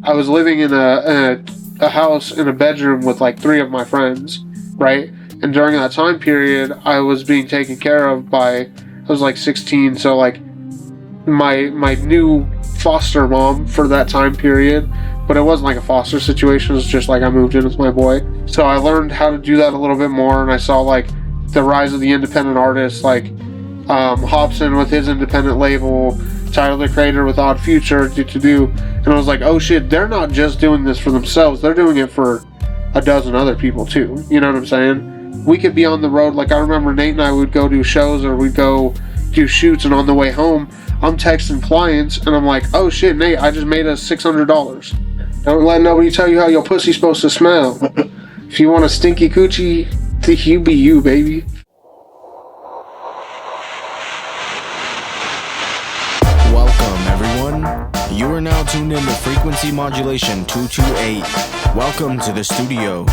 I was living in a house in a bedroom with like 3 of my friends, right? And during that time period, I was being taken care of by, I was like 16, so like my new foster mom for that time period, but it wasn't like a foster situation, it was just like I moved in with my boy. So I learned how to do that a little bit more, and I saw like the rise of the independent artists, like Hobson with his independent label, Tyler the Creator with Odd Future, and I was like, oh shit, they're not just doing this for themselves, they're doing it for a dozen other people too, you know what I'm saying? We could be on the road, like I remember Nate and I would go do shows or we'd go do shoots, and on the way home I'm texting clients and I'm like, oh shit, Nate, I just made us $600. Don't let nobody tell you how your pussy's supposed to smell. If you want a stinky coochie, you be you, baby. Welcome, everyone. You are now tuned in to Frequency Modulation 228. Welcome to the studio.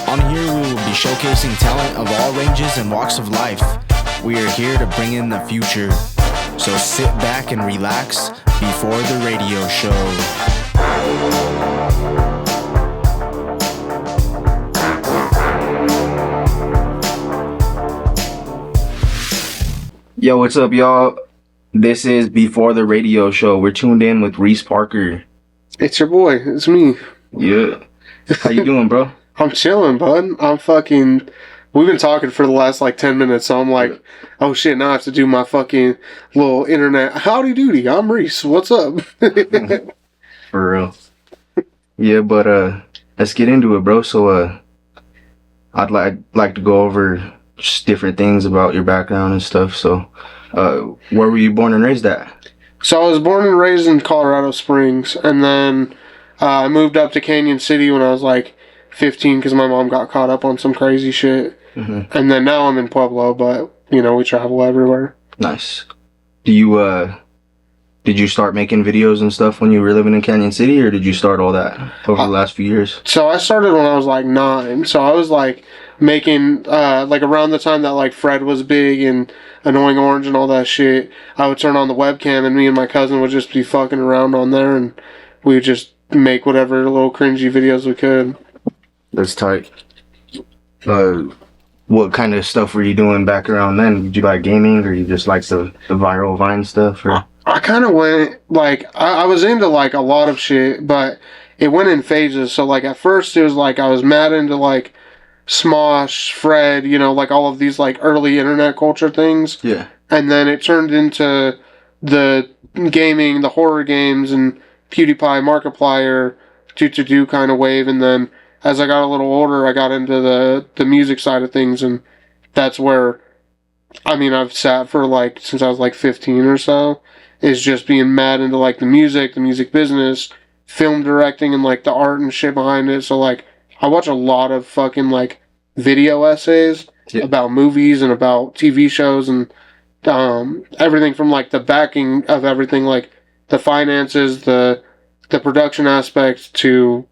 On here, we will be showcasing talent of all ranges and walks of life. We are here to bring in the future. So sit back and relax before the radio show. Yo, what's up, y'all? This is Before the Radio Show. We're tuned in with Reece Parker. It's your boy. It's me. Yeah. How you doing, bro? I'm chilling, bud. We've been talking for the last like 10 minutes, so I'm like, oh shit, now I have to do my fucking little internet. Howdy doody, I'm Reece. What's up? For real. Yeah, but let's get into it, bro. So I'd like to go over just different things about your background and stuff. So where were you born and raised at? So I was born and raised in Colorado Springs, and then I moved up to Canyon City when I was like 15 because my mom got caught up on some crazy shit. Mm-hmm. And then now I'm in Pueblo, but you know, we travel everywhere. Nice. Did you start making videos and stuff when you were living in Canyon City, or did you start all that over the last few years? So I started when I was like 9. So I was like making like around the time that like Fred was big and Annoying Orange and all that shit. I would turn on the webcam and me and my cousin would just be fucking around on there, and we would just make whatever little cringy videos we could. That's tight. What kind of stuff were you doing back around then? Did you like gaming, or you just like the viral Vine stuff? Or? I kind of went, like, I was into, like, a lot of shit, but it went in phases. So, like, at first it was, like, I was mad into, like, Smosh, Fred, you know, like, all of these, like, early internet culture things. Yeah. And then it turned into the gaming, the horror games, and PewDiePie, Markiplier, do kind of wave, and then as I got a little older, I got into the music side of things, and that's where, I mean, I've sat for, like, since I was, like, 15 or so, is just being mad into, like, the music business, film directing, and, like, the art and shit behind it. So, like, I watch a lot of fucking, like, video essays about movies and about TV shows and everything from, like, the backing of everything, like, the finances, the production aspects to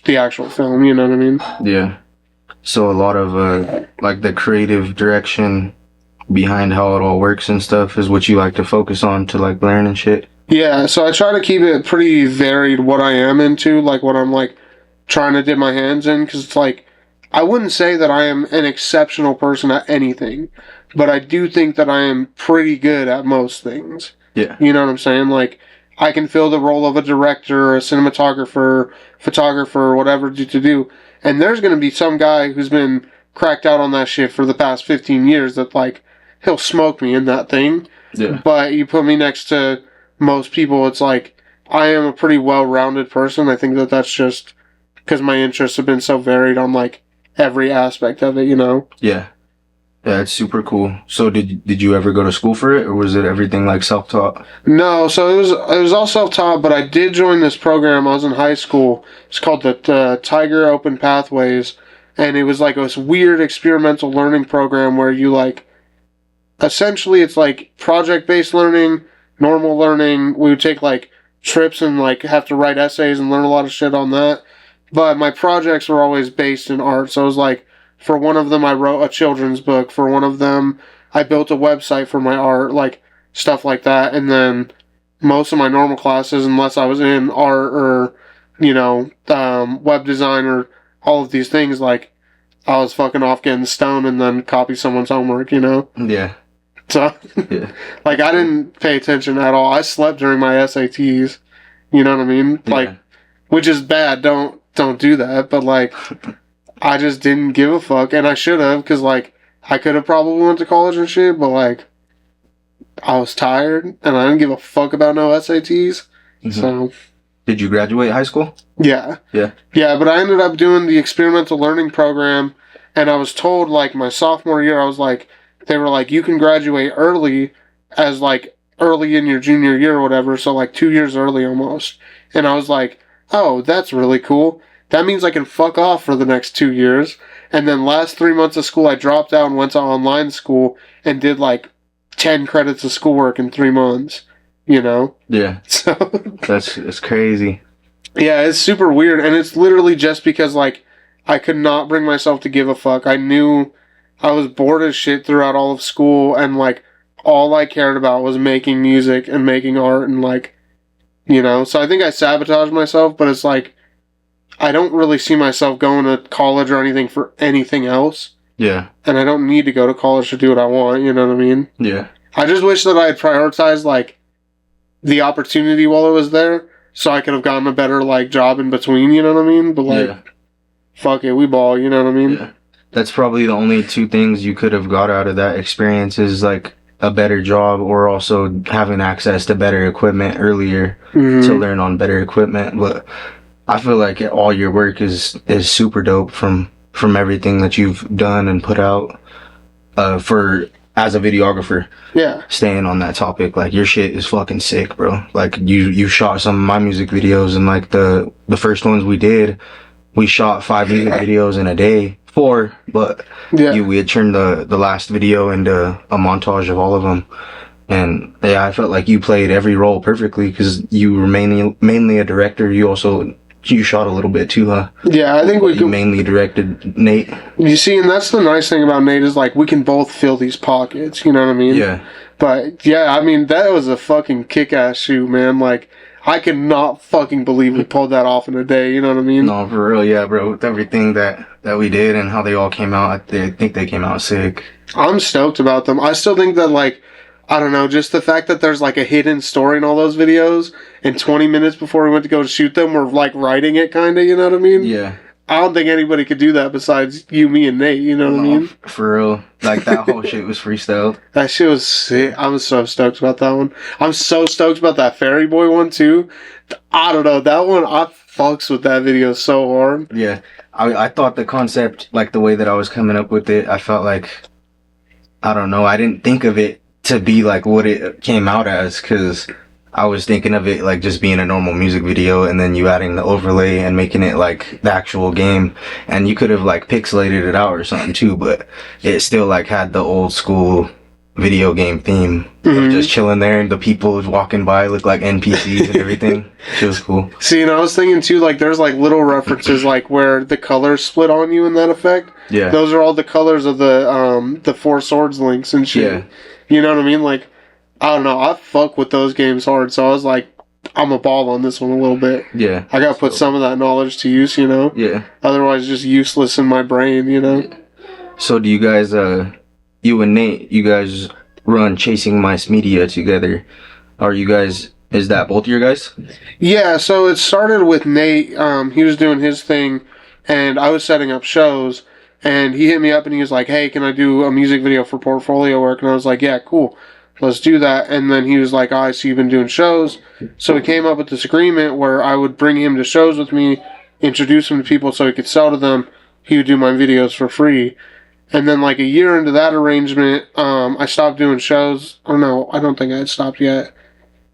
the actual film, you know what I mean? Yeah. So a lot of like the creative direction behind how it all works and stuff is what you like to focus on to like learn and shit. Yeah, so I try to keep it pretty varied what I am into, like what I'm like trying to dip my hands in, because it's like I wouldn't say that I am an exceptional person at anything, but I do think that I am pretty good at most things. Yeah. You know what I'm saying? Like, I can fill the role of a director, a cinematographer, photographer, whatever to do. And there's going to be some guy who's been cracked out on that shit for the past 15 years that, like, he'll smoke me in that thing. Yeah. But you put me next to most people, it's like, I am a pretty well-rounded person. I think that that's just because my interests have been so varied on, like, every aspect of it, you know? Yeah. Yeah, it's super cool. So did you ever go to school for it, or was it everything like self-taught? No, so it was all self-taught, but I did join this program. I was in high school. It's called the Tiger Open Pathways, and it was like this weird experimental learning program where you like, essentially it's like project-based learning, normal learning. We would take like trips and like have to write essays and learn a lot of shit on that. But my projects were always based in art, so it was like, for one of them, I wrote a children's book. For one of them, I built a website for my art, like, stuff like that. And then most of my normal classes, unless I was in art or web designer, all of these things, like, I was fucking off getting stoned and then copy someone's homework, Yeah. So, Yeah. like, I didn't pay attention at all. I slept during my SATs, you know what I mean? Like, Yeah. which is bad. Don't do that. But, like, I just didn't give a fuck, and I should have, because, like, I could have probably went to college and shit, but, like, I was tired, and I didn't give a fuck about no SATs. Mm-hmm. So, Did you graduate high school? yeah. Yeah. Yeah, but I ended up doing the experimental learning program, and I was told, like, my sophomore year, they were like, you can graduate early, as, like, early in your junior year or whatever, so, like, 2 years early almost. And I was like, oh, that's really cool. That means I can fuck off for the next 2 years. And then last 3 months of school, I dropped out and went to online school and did, like, 10 credits of schoolwork in 3 months, Yeah. So, It's crazy. yeah, it's super weird. And it's literally just because, like, I could not bring myself to give a fuck. I knew I was bored as shit throughout all of school, and, like, all I cared about was making music and making art, and, like, so I think I sabotaged myself, but it's like, I don't really see myself going to college or anything for anything else. Yeah. And I don't need to go to college to do what I want, you know what I mean? Yeah. I just wish that I had prioritized, like, the opportunity while it was there, so I could have gotten a better, like, job in between, you know what I mean? But, like, fuck it, we ball, you know what I mean? Yeah. That's probably the only two things you could have got out of that experience is, like, a better job or also having access to better equipment earlier to learn on better equipment. But I feel like all your work is super dope from everything that you've done and put out for as a videographer. Yeah. Staying on that topic, like, your shit is fucking sick, bro. Like, you shot some of my music videos, and, like, the first ones we did, we shot 5 music videos in a day. 4, but we had turned the last video into a montage of all of them. And yeah, I felt like you played every role perfectly because you were mainly a director. You shot a little bit too, huh? Yeah, I think you mainly directed Nate. You see, and that's the nice thing about Nate is, like, we can both fill these pockets, you know what I mean? Yeah. But yeah, I mean, that was a fucking kick-ass shoot, man. Like, I could not fucking believe we pulled that off in a day, you know what I mean? No, for real, yeah, bro. With everything that we did and how they all came out, I think they came out sick. I'm stoked about them. I still think that, like, I don't know, just the fact that there's, like, a hidden story in all those videos, and 20 minutes before we went to go shoot them, we're, like, writing it, kind of, you know what I mean? Yeah. I don't think anybody could do that besides you, me, and Nate, you know what I mean? For real. Like, that whole shit was freestyle. That shit was sick. I was so stoked about that one. I'm so stoked about that Fairy Boy one, too. I don't know, that one, I fucks with that video so hard. Yeah. I thought the concept, like, the way that I was coming up with it, I felt like, I don't know, I didn't think of it to be, like, what it came out as, because I was thinking of it like just being a normal music video and then you adding the overlay and making it like the actual game. And you could have like pixelated it out or something too, but it still like had the old school video game theme of just chilling there and the people walking by look like NPCs and everything. It was cool. See, and I was thinking too, like there's like little references like where the colors split on you in that effect. Yeah. Those are all the colors of the Four Swords links and shit. Yeah. You know what I mean? Like, I don't know, I fuck with those games hard, so I was like, I'm a ball on this one a little bit. Yeah. I gotta put some of that knowledge to use, you know? Yeah. Otherwise, just useless in my brain, you know? Yeah. So do you guys, you and Nate, you guys run Chasing Mice Media together? Are you guys, is that both of your guys? Yeah, so it started with Nate. He was doing his thing, and I was setting up shows, and he hit me up and he was like, hey, can I do a music video for portfolio work? And I was like, yeah, cool. Let's do that. And then he was like, oh, I see you've been doing shows. So we came up with this agreement where I would bring him to shows with me, introduce him to people so he could sell to them. He would do my videos for free. And then like a year into that arrangement, I stopped doing shows. Oh no, I don't think I had stopped yet.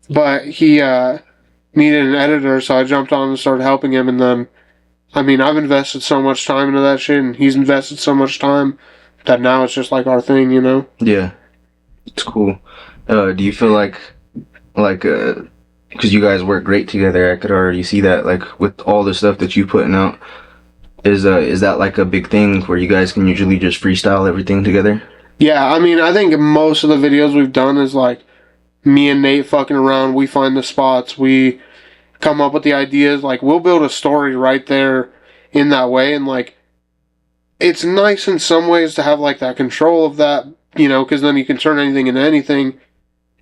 But he needed an editor, so I jumped on and started helping him. And then, I mean, I've invested so much time into that shit, and he's invested so much time that now it's just like our thing, you know? Yeah. It's cool. Do you feel like, because you guys work great together, I could already see that, like, with all the stuff that you're putting out, is that, like, a big thing where you guys can usually just freestyle everything together? Yeah, I mean, I think most of the videos we've done is, like, me and Nate fucking around, we find the spots, we come up with the ideas. Like, we'll build a story right there in that way. And, like, it's nice in some ways to have, like, that control of that, because then you can turn anything into anything.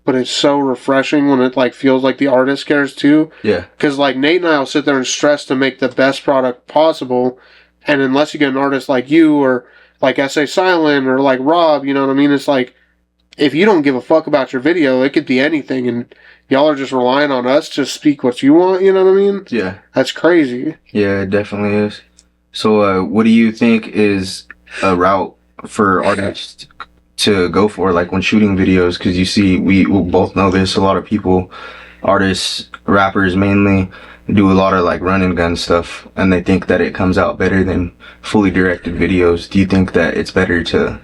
But it's so refreshing when it, like, feels like the artist cares too. Yeah. Because, like, Nate and I will sit there and stress to make the best product possible. And unless you get an artist like you or, like, S.A. Silent or, like, Rob, you know what I mean? It's like, if you don't give a fuck about your video, it could be anything. And y'all are just relying on us to speak what you want, you know what I mean? Yeah. That's crazy. Yeah, it definitely is. So, what do you think is a route for artists to go for, like, when shooting videos? Because you see, we both know this, a lot of people, artists, rappers mainly, do a lot of, like, run and gun stuff, and they think that it comes out better than fully directed videos. Do you think that it's better to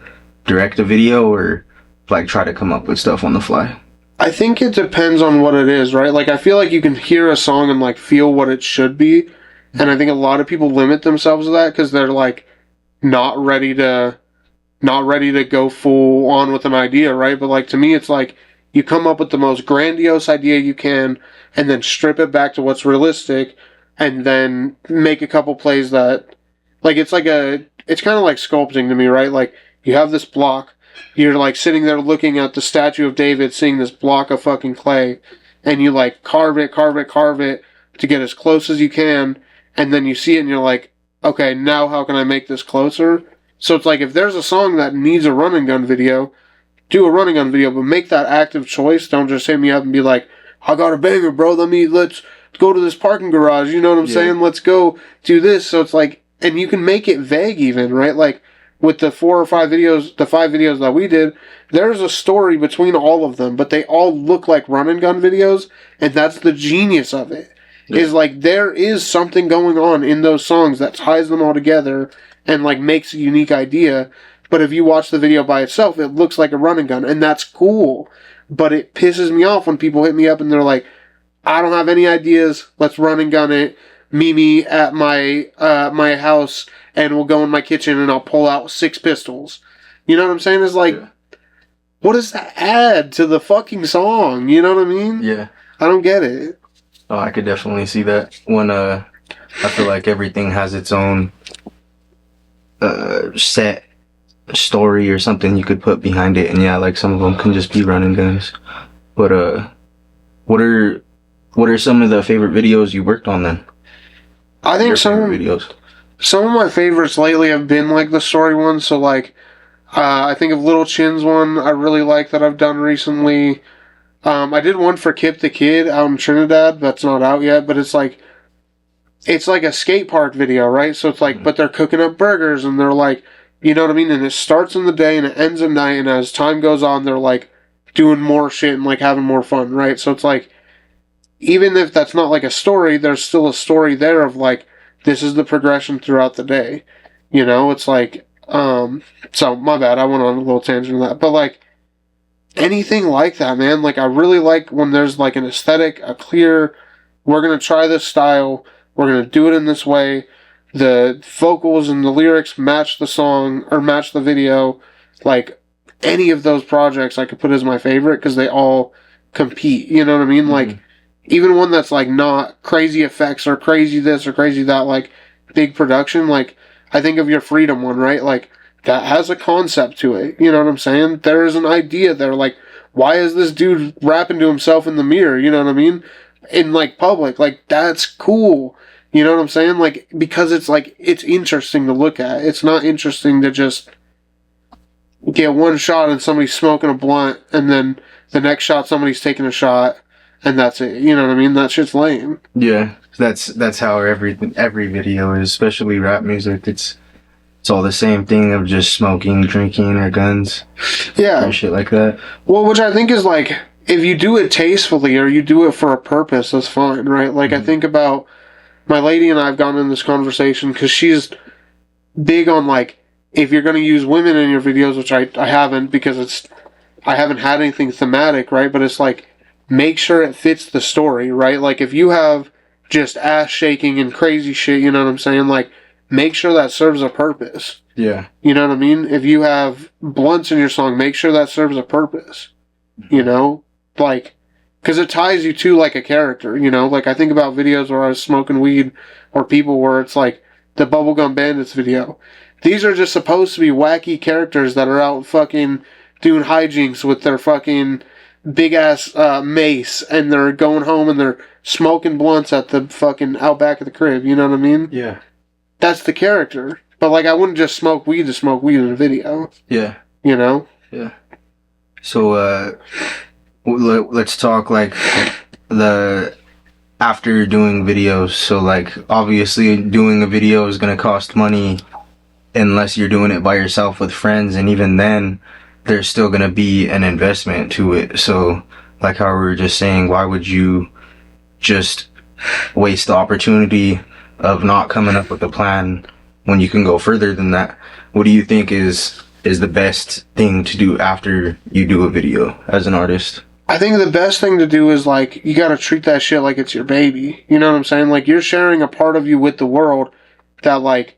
direct a video or, like, try to come up with stuff on the fly? I think it depends on what it is, right? Like, I feel like you can hear a song and, like, feel what it should be. And I think a lot of people limit themselves to that because they're, like, not ready to go full on with an idea, right? But, like, to me, it's like you come up with the most grandiose idea you can and then strip it back to what's realistic and then make a couple plays that, like, it's kind of like sculpting to me, right? Like, you have this block, you're, like, sitting there looking at the statue of David, seeing this block of fucking clay, and you, like, carve it to get as close as you can, and then you see it and you're like, okay, now how can I make this closer? So it's like, if there's a song that needs a run and gun video, do a run and gun video, but make that active choice. Don't just hit me up and be like, I got a banger, bro. Let's go to this parking garage. You know what I'm saying? Let's go do this. So it's like, and you can make it vague even, right? Like, with the 4 or 5 videos, the 5 videos that we did, there's a story between all of them, but they all look like run and gun videos, and that's the genius of it. Yeah. Is like, there is something going on in those songs that ties them all together and, like, makes a unique idea. But if you watch the video by itself, it looks like a run and gun, and that's cool. But it pisses me off when people hit me up and they're like, I don't have any ideas, let's run and gun it, meet me at my house, and we'll go in my kitchen and I'll pull out 6 pistols. You know what I'm saying? It's like, what does that add to the fucking song? You know what I mean? Yeah. I don't get it. Oh, I could definitely see that. When I feel like everything has its own set story or something you could put behind it, and yeah, like, some of them can just be run and guns. But what are some of the favorite videos you worked on then? I think some of my favorites lately have been, like, the story ones. So, like, I think of Little Chin's one I really like that I've done recently. I did one for Kip the Kid out in Trinidad. That's not out yet, but it's like a skate park video, right? So it's like, but they're cooking up burgers and they're like, you know what I mean? And it starts in the day and it ends at night, and as time goes on, they're like doing more shit and, like, having more fun, right? So it's like, even if that's not like a story, there's still a story there of, like, this is the progression throughout the day. You know, it's like, so my bad, I went on a little tangent on that, but, like, anything like that, man. Like, I really like when there's, like, an aesthetic, a clear, we're going to try this style, we're going to do it in this way, the vocals and the lyrics match the song, or match the video. Like, any of those projects I could put as my favorite, because they all compete, you know what I mean? Mm-hmm. Like, even one that's, like, not crazy effects, or crazy this, or crazy that, like, big production, like, I think of your Freedom one, right? Like, that has a concept to it, you know what I'm saying? There is an idea there, like, why is this dude rapping to himself in the mirror, you know what I mean? In, like, public, like, that's cool, you know what I'm saying? Like, because it's, like, it's interesting to look at. It's not interesting to just get one shot and somebody's smoking a blunt, and then the next shot somebody's taking a shot, and that's it, you know what I mean? That shit's lame. Yeah, that's how every video is, especially rap music. It's all the same thing of just smoking, drinking, or guns. Yeah. Or shit like that. Well, which I think is, like, if you do it tastefully or you do it for a purpose, that's fine, right? Like, I think about my lady and I have gotten in this conversation because she's big on, like, if you're going to use women in your videos, which I haven't, because I haven't had anything thematic, right? But it's like, make sure it fits the story, right? Like, if you have just ass shaking and crazy shit, you know what I'm saying? Like, make sure that serves a purpose. Yeah. You know what I mean? If you have blunts in your song, make sure that serves a purpose. You know? Like, Because it ties you to, like, a character, you know? Like, I think about videos where I was smoking weed, or people where it's like the Bubblegum Bandits video. These are just supposed to be wacky characters that are out fucking doing hijinks with their fucking big-ass mace, and they're going home and they're smoking blunts at the fucking out back of the crib, you know what I mean? Yeah. That's the character. But, like, I wouldn't just smoke weed to smoke weed in a video. Yeah. You know? Yeah. So, let's talk, like, the after doing videos. So, like, obviously doing a video is going to cost money unless you're doing it by yourself with friends, and even then there's still going to be an investment to it. So, like how we were just saying, why would you just waste the opportunity of not coming up with a plan when you can go further than that? What do you think is the best thing to do after you do a video as an artist? I think the best thing to do is, like, you gotta treat that shit like it's your baby. You know what I'm saying? Like, you're sharing a part of you with the world that, like,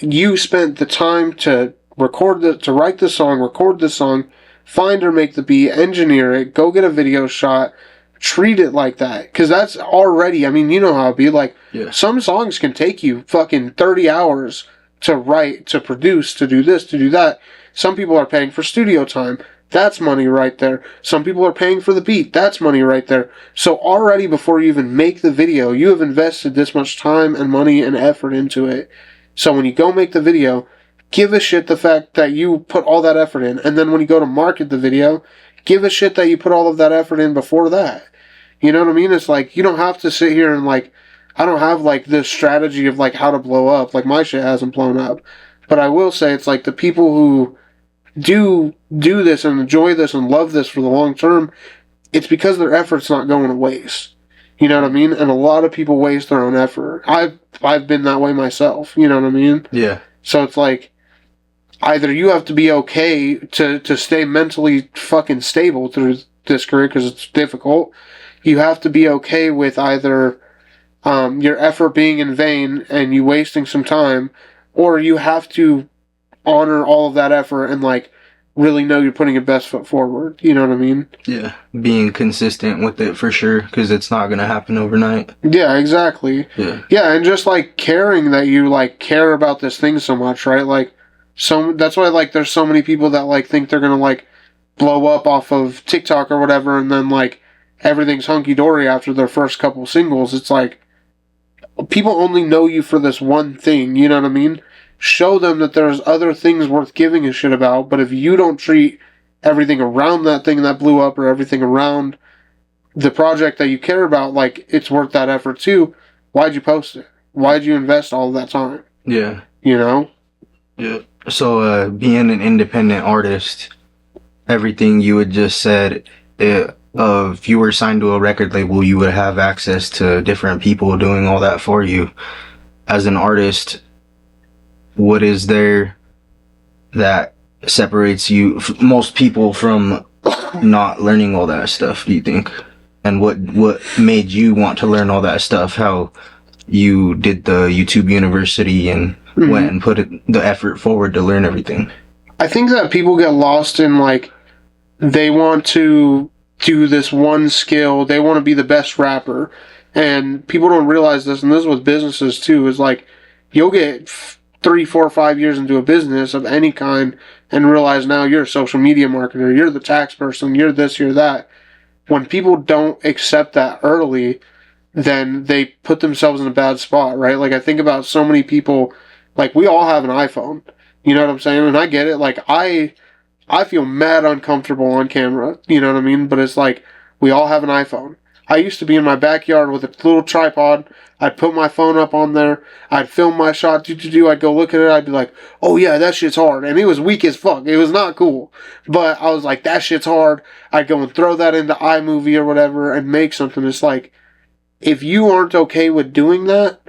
you spent the time to to write the song, record the song, find or make the beat, engineer it, go get a video shot, treat it like that. Because that's already, I mean, you know how it'd be. Like, some songs can take you fucking 30 hours to write, to produce, to do this, to do that. Some people are paying for studio time. That's money right there. Some people are paying for the beat. That's money right there. So already before you even make the video, you have invested this much time and money and effort into it. So when you go make the video, give a shit the fact that you put all that effort in. And then when you go to market the video, give a shit that you put all of that effort in before that. You know what I mean? It's like, you don't have to sit here and, like, I don't have, like, this strategy of, like, how to blow up. Like, my shit hasn't blown up. But I will say it's like the people who do this and enjoy this and love this for the long term, it's because their effort's not going to waste. You know what I mean? And a lot of people waste their own effort. I've been that way myself. You know what I mean? Yeah. So it's like, either you have to be okay to stay mentally fucking stable through this career because it's difficult. You have to be okay with either your effort being in vain and you wasting some time, or you have to honor all of that effort and, like, really know you're putting your best foot forward. You know what I mean? Yeah. Being consistent with it for sure, because it's not going to happen overnight. Yeah, exactly. Yeah. Yeah, and just, like, caring that you, like, care about this thing so much, right? Like, that's why, like, there's so many people that, like, think they're gonna, like, blow up off of TikTok or whatever, and then, like, everything's hunky-dory after their first couple singles. It's like, people only know you for this one thing, you know what I mean? Show them that there's other things worth giving a shit about, but if you don't treat everything around that thing that blew up or everything around the project that you care about like it's worth that effort too, why'd you post it? Why'd you invest all of that time? Yeah. You know? Yeah. So, being an independent artist, everything you had just said, if you were signed to a record label, you would have access to different people doing all that for you. As an artist, what is there that separates you, most people, from not learning all that stuff, do you think? And what made you want to learn all that stuff? How you did the YouTube University and went and put the effort forward to learn everything? I think that people get lost in, like, they want to do this one skill, they want to be the best rapper, and people don't realize this, and this is with businesses too, is like, you'll get 3, 4, 5 years into a business of any kind and realize now you're a social media marketer, you're the tax person, you're this, you're that. When people don't accept that early, then they put themselves in a bad spot, right? Like, I think about so many people, like, we all have an iPhone, you know what I'm saying? And I get it, like, I feel mad uncomfortable on camera, you know what I mean? But it's like, we all have an iPhone. I used to be in my backyard with a little tripod. I'd put my phone up on there. I'd film my shot. I'd go look at it. I'd be like, oh yeah, that shit's hard. And it was weak as fuck. It was not cool. But I was like, that shit's hard. I'd go and throw that into iMovie or whatever and make something. It's like, if you aren't okay with doing that,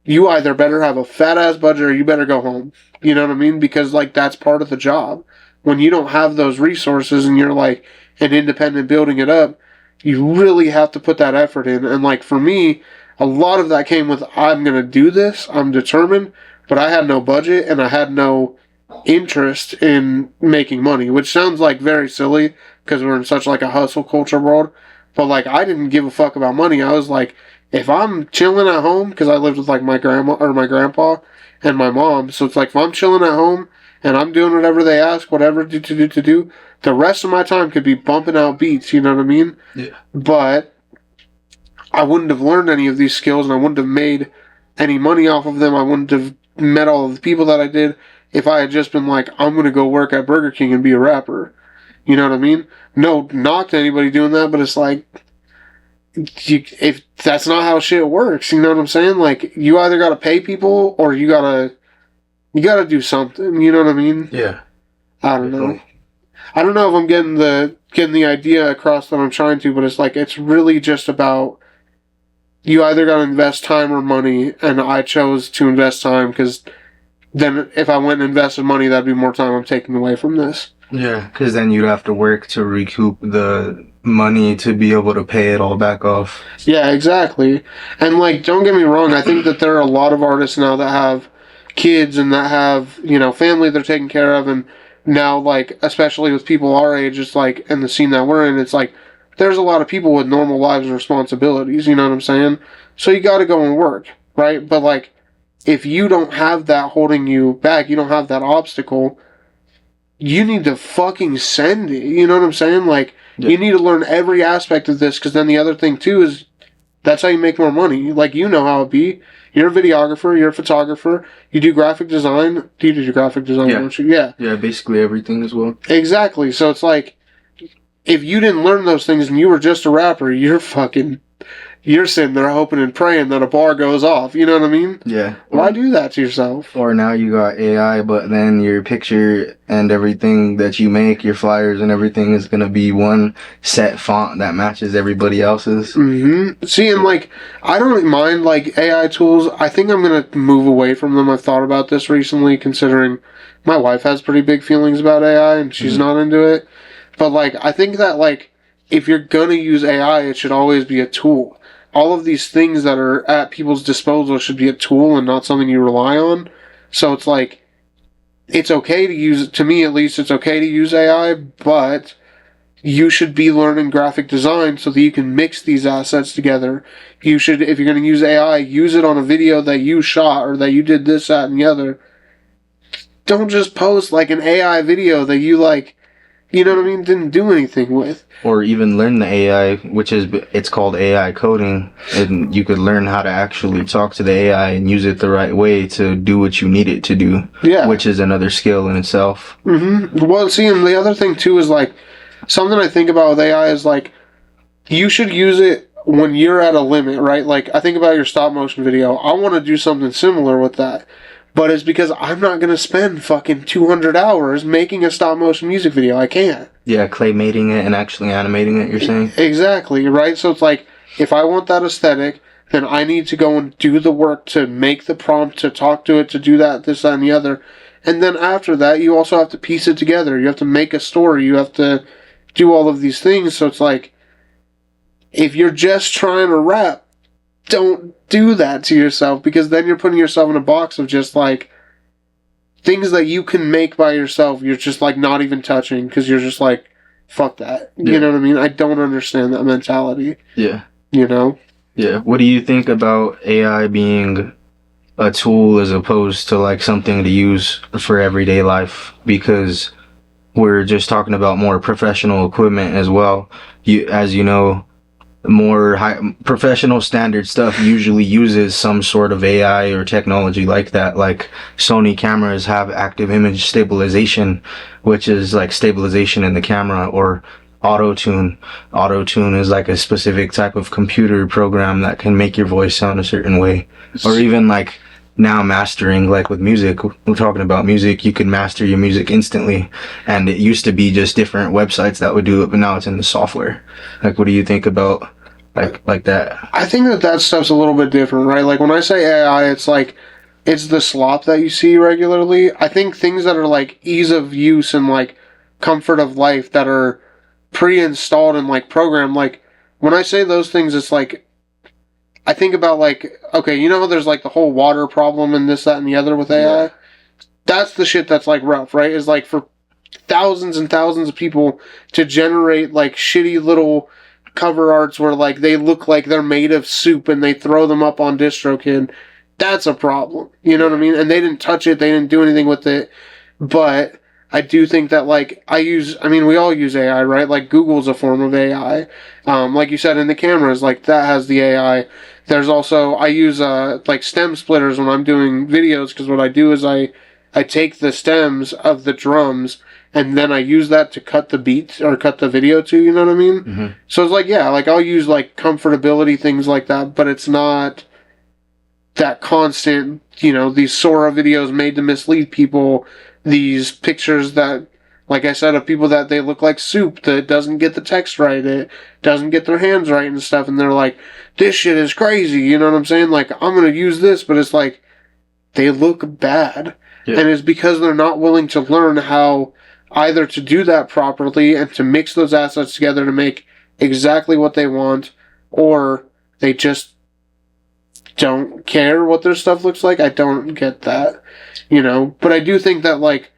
you either better have a fat ass budget or you better go home. You know what I mean? Because, like, that's part of the job. When you don't have those resources and you're like an independent building it up, you really have to put that effort in. And, like, for me, a lot of that came with, I'm going to do this, I'm determined, but I had no budget and I had no interest in making money, which sounds like very silly because we're in such like a hustle culture world. But like, I didn't give a fuck about money. I was like, if I'm chilling at home, because I lived with like my grandma or my grandpa and my mom, so it's like if I'm chilling at home and I'm doing whatever they ask, whatever to do, the rest of my time could be bumping out beats. You know what I mean? Yeah. But I wouldn't have learned any of these skills, and I wouldn't have made any money off of them. I wouldn't have met all of the people that I did if I had just been like, I'm going to go work at Burger King and be a rapper. You know what I mean? No knock to anybody doing that, but it's like, if that's not how shit works, you know what I'm saying? Like, you either got to pay people or you got to do something. You know what I mean? Yeah. I don't know. I don't know if I'm getting the idea across that I'm trying to, but it's like, it's really just about, you either got to invest time or money, and I chose to invest time because then if I went and invested money, that'd be more time I'm taking away from this. Yeah, because then you'd have to work to recoup the money to be able to pay it all back off. Yeah, exactly. And like, don't get me wrong, I think that there are a lot of artists now that have kids and that have, you know, family they're taking care of, and now, like, especially with people our age, it's like, in the scene that we're in, it's like, there's a lot of people with normal lives and responsibilities, you know what I'm saying? So you gotta go and work, right? But like, if you don't have that holding you back, you don't have that obstacle, you need to fucking send it, you know what I'm saying? Like, you need to learn every aspect of this, because then the other thing too is, that's how you make more money. Like, you know how it be. You're a videographer, you're a photographer, you do graphic design. Do you do graphic design, don't you? Yeah. Yeah, basically everything as well. Exactly. So it's like, if you didn't learn those things and you were just a rapper, you're sitting there hoping and praying that a bar goes off. You know what I mean? Yeah. Why do that to yourself? Or now you got AI, but then your picture and everything that you make, your flyers and everything is going to be one set font that matches everybody else's. Mm-hmm. See, and like, I don't mind like AI tools. I think I'm going to move away from them. I've thought about this recently, considering my wife has pretty big feelings about AI and she's not into it. But like, I think that like, if you're going to use AI, it should always be a tool. All of these things that are at people's disposal should be a tool and not something you rely on. So it's like, it's okay to use, to me at least, it's okay to use AI, but you should be learning graphic design so that you can mix these assets together. You should, if you're going to use AI, use it on a video that you shot or that you did this, that, and the other. Don't just post like an AI video that you like, you know what I mean, didn't do anything with. Or even learn the AI, it's called AI coding, and you could learn how to actually talk to the AI and use it the right way to do what you need it to do. Yeah. Which is another skill in itself. Mm-hmm. Well, see, and the other thing too is like, something I think about with AI is like, you should use it when you're at a limit, right? Like, I think about your stop motion video. I want to do something similar with that. But it's because I'm not going to spend fucking 200 hours making a stop motion music video. I can't. Yeah, claymating it and actually animating it, you're saying? Exactly, right? So it's like, if I want that aesthetic, then I need to go and do the work to make the prompt, to talk to it, to do that, this, that, and the other. And then after that, you also have to piece it together. You have to make a story. You have to do all of these things. So it's like, if you're just trying to rap, don't do that to yourself, because then you're putting yourself in a box of just like things that you can make by yourself. You're just like not even touching because you're just like, fuck that. You know what I mean? I don't understand that mentality. Yeah. You know? Yeah. What do you think about AI being a tool as opposed to like something to use for everyday life? Because we're just talking about more professional equipment as well. As you know, more professional standard stuff usually uses some sort of AI or technology like that. Like Sony cameras have active image stabilization, which is like stabilization in the camera, or auto-tune. Auto-tune is like a specific type of computer program that can make your voice sound a certain way. Or even like now mastering, like with music, we're talking about music, you can master your music instantly, and it used to be just different websites that would do it, but now it's in the software. Like, what do you think about like that? I think that stuff's a little bit different, right? Like when I say AI, it's like, it's the slop that you see regularly. I think things that are like ease of use and like comfort of life that are pre-installed and like programmed, like when I say those things, it's like, I think about like, okay, you know how there's like the whole water problem and this, that, and the other with AI? Yeah. That's the shit that's like rough, right? Is like for thousands and thousands of people to generate like shitty little cover arts where like they look like they're made of soup and they throw them up on DistroKid, that's a problem. You know what I mean? And they didn't touch it, they didn't do anything with it. But I do think that like we all use AI, right? Like Google's a form of AI. Like you said in the cameras, like that has the AI. There's also, I use like stem splitters when I'm doing videos, because what I do is I take the stems of the drums and then I use that to cut the beats or cut the video to, you know what I mean? Mm-hmm. So it's like, yeah, like I'll use like comfortability, things like that, but it's not that constant, these Sora videos made to mislead people, these pictures that, like I said, of people that they look like soup, that doesn't get the text right, it doesn't get their hands right and stuff, and they're like, this shit is crazy, you know what I'm saying? Like, I'm gonna use this, but it's like, they look bad. Yeah. And it's because they're not willing to learn how either to do that properly and to mix those assets together to make exactly what they want, or they just don't care what their stuff looks like. I don't get that, but I do think that like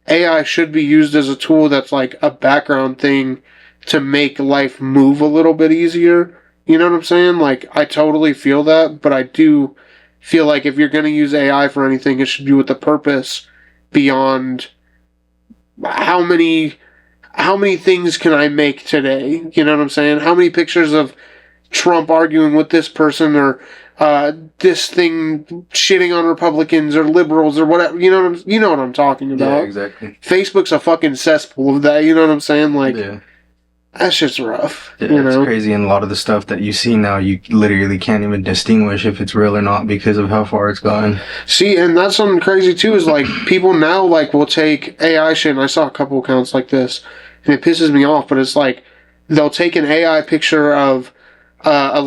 AI should be used as a tool that's like a background thing to make life move a little bit easier. You know what I'm saying? Like, I totally feel that, but I do feel like if you're going to use AI for anything, it should be with a purpose beyond how many things can I make today? You know what I'm saying? How many pictures of Trump arguing with this person, or this thing shitting on Republicans or liberals or whatever, you know what I'm talking about. Yeah, exactly. Facebook's a fucking cesspool of that, you know what I'm saying? Like, yeah. That shit's rough. Yeah, it's crazy, and a lot of the stuff that you see now, you literally can't even distinguish if it's real or not because of how far it's gone. See, and that's something crazy too, is like, people now like will take AI shit, and I saw a couple accounts like this, and it pisses me off, but it's like, they'll take an AI picture of a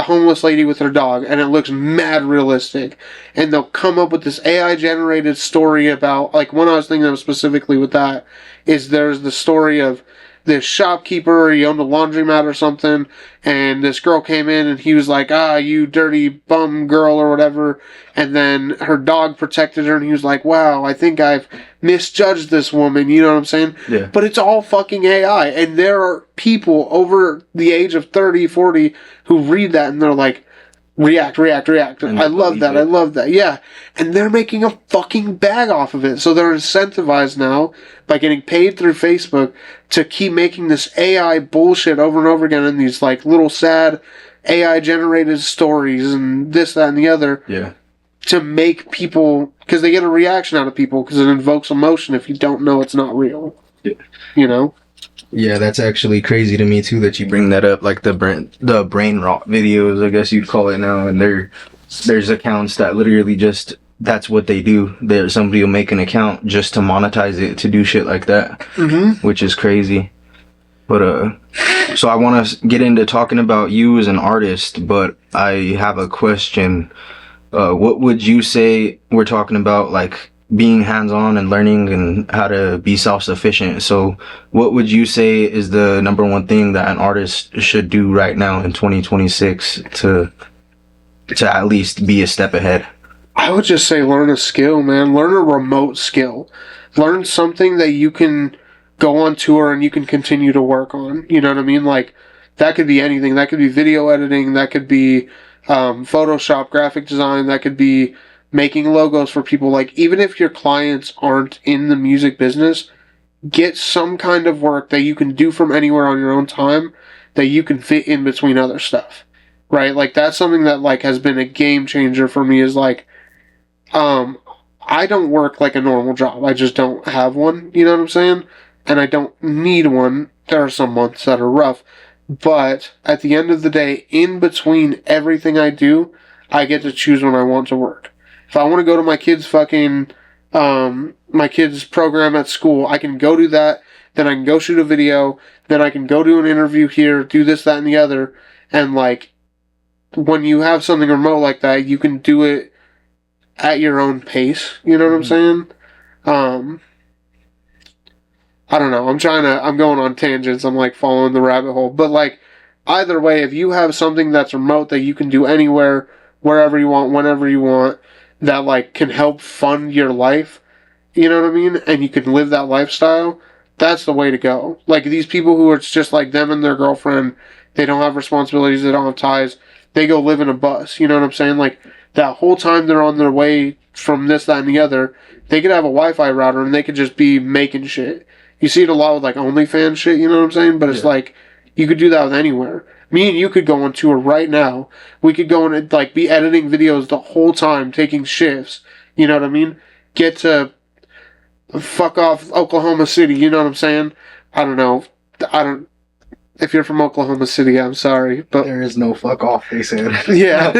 homeless lady with her dog, and it looks mad realistic, and they'll come up with this AI generated story about, like, one I was thinking of specifically with that is there's the story of this shopkeeper, he owned a laundromat or something, and this girl came in and he was like, you dirty bum girl or whatever, and then her dog protected her and he was like, wow, I think I've misjudged this woman, you know what I'm saying? Yeah. But it's all fucking AI, and there are people over the age of 30, 40 who read that and they're like, react. I love that. Yeah. And they're making a fucking bag off of it. So they're incentivized now by getting paid through Facebook to keep making this AI bullshit over and over again in these like little sad AI generated stories and this, that, and the other. Yeah. To make people, because they get a reaction out of people because it invokes emotion if you don't know it's not real. Yeah. You know? Yeah, that's actually crazy to me too that you bring that up, like the brain rot videos, I guess you'd call it now, and there's accounts that literally just, that's what they do. Somebody will make an account just to monetize it, to do shit like that, which is crazy. But so I want to get into talking about you as an artist, but I have a question. What would you say, we're talking about like being hands-on and learning and how to be self-sufficient. So what would you say is the number one thing that an artist should do right now in 2026 to at least be a step ahead? I would just say learn a skill, man. Learn a remote skill. Learn something that you can go on tour and you can continue to work on. You know what I mean? Like, that could be anything. That could be video editing. That could be Photoshop, graphic design. That could be making logos for people. Like, even if your clients aren't in the music business, get some kind of work that you can do from anywhere on your own time that you can fit in between other stuff, right? Like, that's something that like has been a game changer for me, is like, I don't work like a normal job. I just don't have one, you know what I'm saying? And I don't need one. There are some months that are rough, but at the end of the day, in between everything I do, I get to choose when I want to work. If I want to go to my kid's my kid's program at school, I can go do that. Then I can go shoot a video. Then I can go do an interview here, do this, that, and the other. And like, when you have something remote like that, you can do it at your own pace. You know what I'm saying? I don't know. I'm going on tangents. I'm like following the rabbit hole. But like, either way, if you have something that's remote that you can do anywhere, wherever you want, whenever you want, that like can help fund your life, you know what I mean? And you can live that lifestyle, that's the way to go. Like, these people who are just like them and their girlfriend They don't have responsibilities. They don't have ties. They go live in a bus. You know what I'm saying? Like, that whole time they're on their way from this, that, and the other, they could have a Wi-Fi router and they could just be making shit. You see it a lot with, like, OnlyFans shit, you know what I'm saying? But it's like, you could do that with anywhere. Me and you could go on tour right now. We could go and, like, be editing videos the whole time, taking shifts. You know what I mean? Get to fuck off Oklahoma City, you know what I'm saying? I don't know. If you're from Oklahoma City, I'm sorry, but There is no fuck off, they said. yeah.